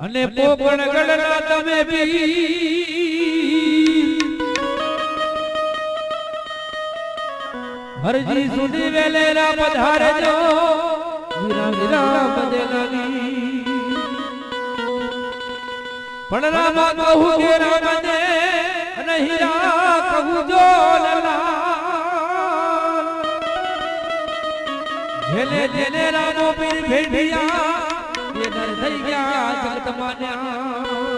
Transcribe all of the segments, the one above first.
અને પોકણ ગળના તમે બી હરજી સુધી વેલેરા પધારજો વીરા વીરા બદલાની પણ રામા કહું કે રામ દે અને હીરા કહું જો લલા જેને જેને રામો પીર ભેડિયા એ નર થઈ ગયા જગત માન્યા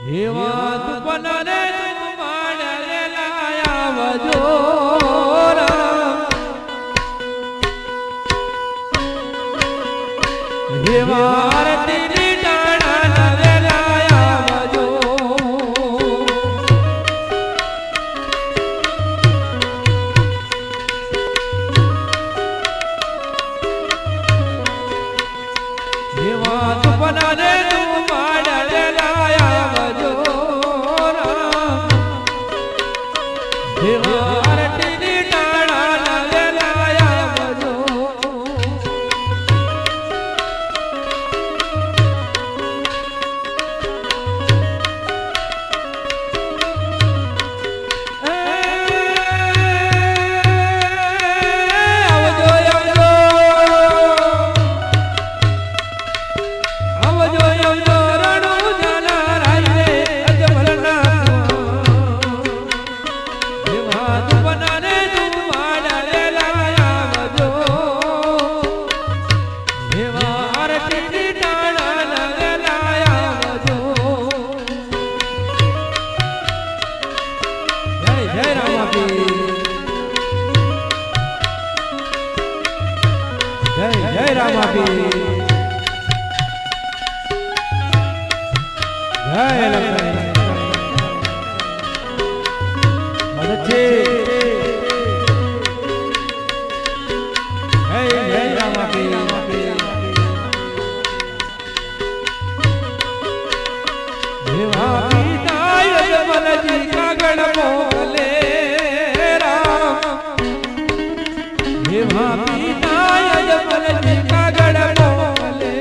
હે વાત બનાને તું માડે લાયા વજો રામ હે વારતી ની ડાણા નવે લાયા વજો હે વાત બનાને તું માડે લાયા વજો રામ હે વારતી ની ડાણા નવે લાયા વજો જય રામાપી જય લક્ષ્મી મદદ છે જય રામાપી દેવા પિતાય જમલજી કાગળ મોકલે રામ દેવા પિતાય જમલજી કાગળ મોકલે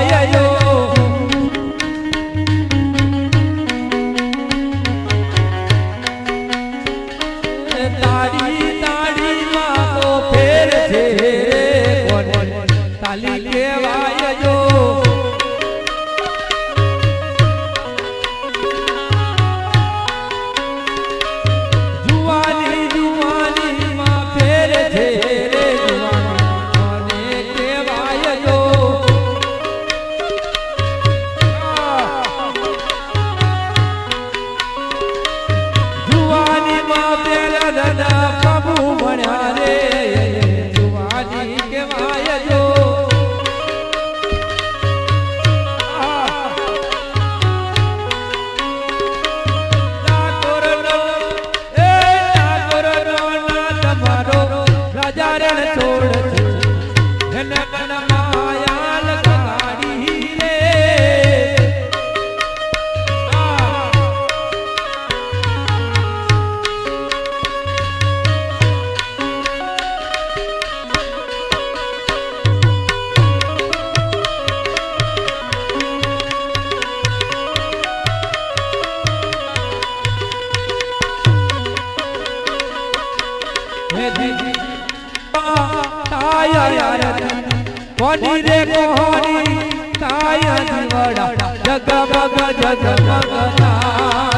કેવાય જો તારી તાળીમાં તો ફેર છે કોને તાલી કેવાય જો જુવાની જુવાનીમાં ફેર છે રે જુવાની કોને કેવાય જો જુવાનીમાં ફેર દાદા પ્રભુ ભણ્યા રે જુવાની કેવાય જો રાજા રણ છોડ એને મન માયા લગાડી રે કોની રે કોની તાયા જીવડા જગ મગ ના